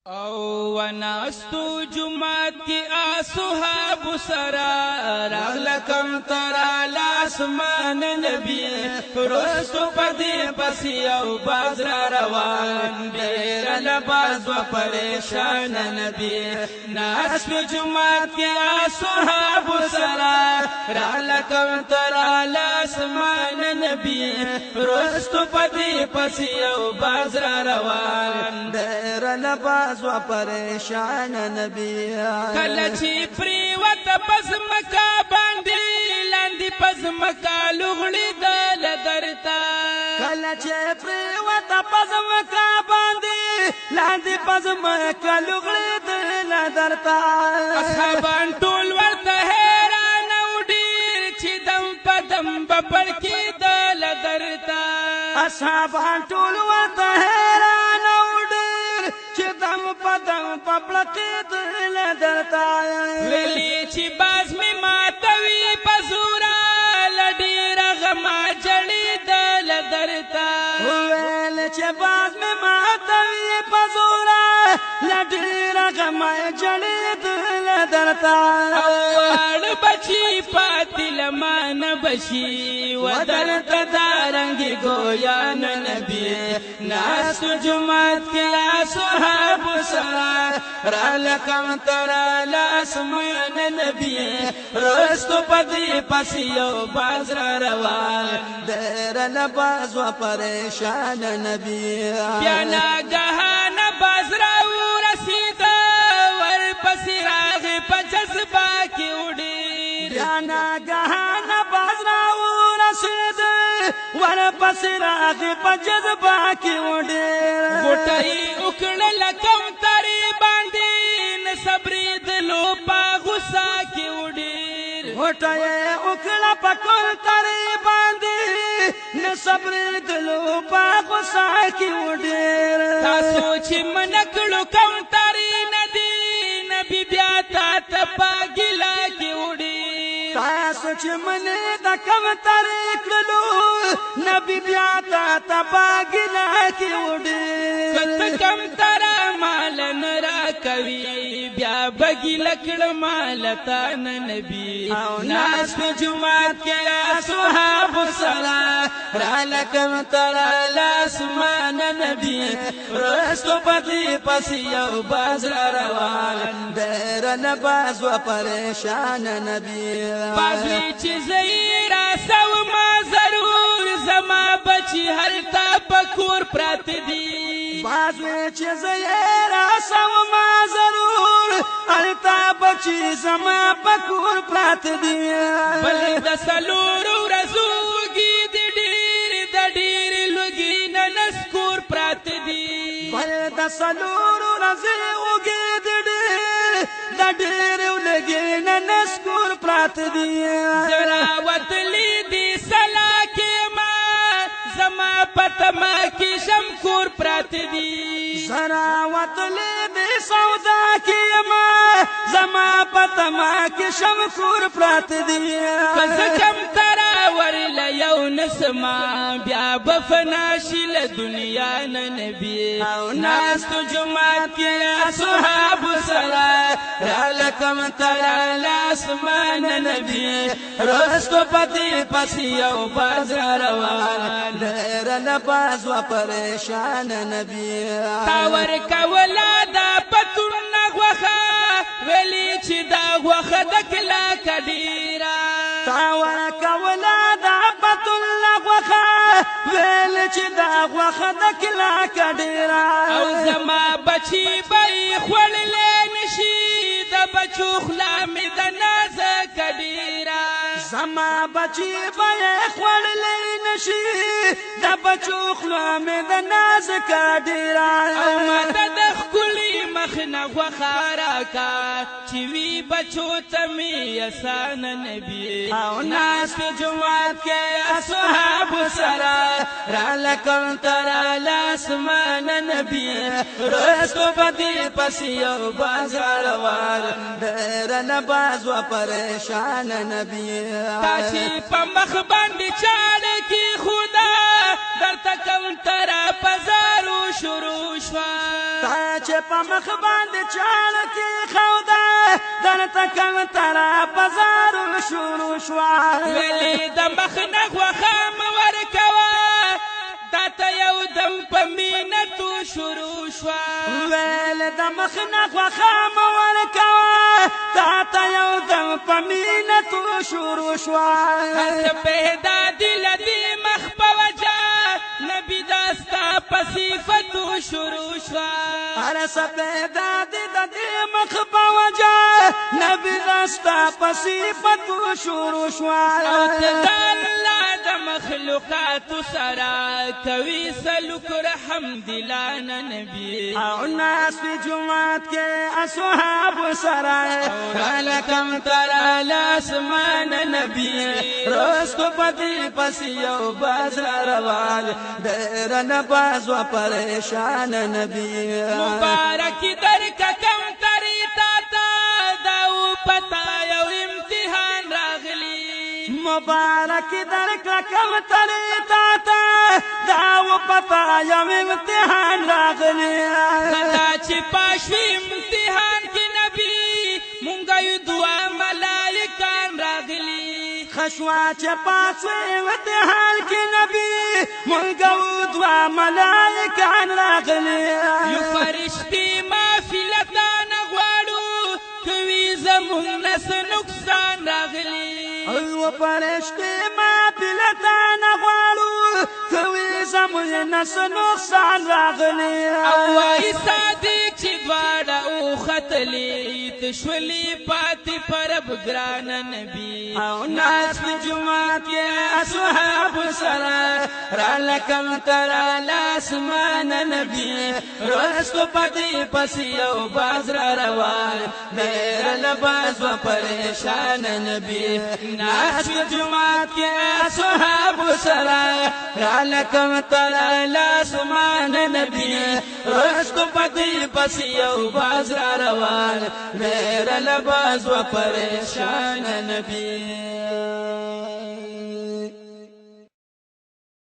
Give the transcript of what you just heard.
او وناستو جمعات کی اصحاب سرا راغلکم ترا لاسمان نبی رستو پدی پسی او باز را روان دیر لباز و پریشان نبی ناستو جمعات کی اصحاب سرا راغلکم ترا لاسمان نبی رستو پدی پسی او باز را روان دیر لباز و پریشان نبی کلچی پریوت پزمکا باندی لاندی پزمکا لغلی دل درتا کلچی پریوت پزمکا باندی لاندی پزمکا لغلی دل درتا اصحابان ټول ورته حیران او ډیر چې دم پدم بپړکی دل درتا اصحابان ټول ورته حیران او ډیر چې دم پدم پپړکی دل درتا ویلی چې باز می ماتوي پزورا لډیر غما جړی دل درتا ویل چې باز می ماتوي پزورا لډیر غما جړی دل درتا اوړ بچی پاتل مان بشي ودرت دارنګ گویا نبی ناس جمعات کې اصحاب سرا را لکم ترا لاسمان نبی رستو پدی پسیو باز را روان دیر لباز و پریشان نبی بیا ناگهان باز را ورسید ور پسی راغ په جذبه کې وډیر بیا ناگهان باز را ورسید ور پسی راغ په جذبه کې وډیر غټي وکړل کم تری باندې صبرې دلو په غصه کې وډیر غټي وکړه په کول تری باندې نه صبر دلو په غصه کې وډیر تاسو چې منکړو کم تری ندی نبی بیا تا پاګلا کې وډیر تاسو چې منې د کم تری کړلو نبی بیا تا پاګلا کې وډیر کته کم ترا مال نرا کوي بیا بګی لکړ مال تا نبی ناس په جمعات کې اصحاب سرا را لکم ترا لاسمان نبی رستو پتی پسی او باز را روان دیر لباز و پریشان نبی بازوی چې زیرا سو ما ضرور زما بچی هلتا پکور پرات دی بازوی چې زیرا سو ما ضرور هلتا بچی زما پکور پرات دی بل د سلور ورزوږي د ډیر لوګي نسکور پرات دی بل د سلور ورزوږي د ډیر لوګي نسکور پرات دی زرا وتلی دی سلا کې ما زما پتما کې شمکور پرات دی زرا وتلی دی سودا کې ما زما پتما کې شمکور پرات دی کز کم ترا ورل یو نسما بیا بفناشل دنیا نبی ناس تو جمعات کې اصحاب سرا را لکم ترا لاسمان نبی رستو پتی پسی او باز روان دیر لباز و پریشان نبی تاور کولا دا پتون نغوخا ویلی چې دا غوخه د کلا کډیرا تاور کولا دا پتون نغوخا ویلی چې دا غوخه د کلا کډیرا او زما بچی بای خوړلې نشي د بچو خلا می د ناز کډیرا زما بچی بای خوړلې نشي د بچو خلا می د ناز کډیرا او ماته د خولي مخنه غوخاره کا چې وی بچو تمی اسان نبی او ناس په جمعات کې اصحاب سرا را لکم ترا لاسمان نبی رستو پتی پسی او باز روان دیر لباز و پریشان نبی تاچی پا مخ باندی چاڑ کی خدا درته کوم ترا پزارو شروع شوا تا چې په مخ باندې چاړ کې خوده درته کوم ترا پزارو شروع شوا ویلې د مخ نه غوښه مه ورکوه دا ته یو دم په مینه تو شروع شوا ویل د مخ نه غوښه مه ورکوه تا ته یو دم په مینه تو شروع شوا هر پیدا دل دې مخ په وجه نبی دا ستا په صفتو شروع شوا هر سپیدا دې مخ په وجه نبی دا ستا په صفتو شروع شوا او ته د الله د مخلوقاتو سره کوي سلوک رحم دلانه نبی او ناس پی جماعت کے اصحاب سرائے رالکم ترا لاسمان نبی روز کو پتی پسیو باز روال دیر نباز و پریشان نبی مبارک در کم تری تاتا داو پتا یو امتحان راغلی مبارک در کم تری تاتا داو پتا یو امتحان راغلی کدا چې پاشوی امتحان کی نبی مونږه یو دعا ملائکان راغلی خشوا چې پاسوی امتحان کی نبی مونږه دعا ملائکان راغلی یو فرشتي مافلتان غواړو کوي زمونږ نس نقصان راغلی او فرشتي مافلتان غواړو کوي زمونږ نس نقصان راغلی او وای صادق چې دواړه او ختلی تشولی پاتې پرب ګران نبی او ناس په جمعات کې اصحاب سره رالکم ترا لاسمان نبی روز کو پتی پسی او باز را روان دیر لباس و پریشان نبی ناس په جمعات کې اصحاب سره رالکم ترا لاسمان نبی روز کو پتی پسی او باز را روان دیر لباس و پریشان نبی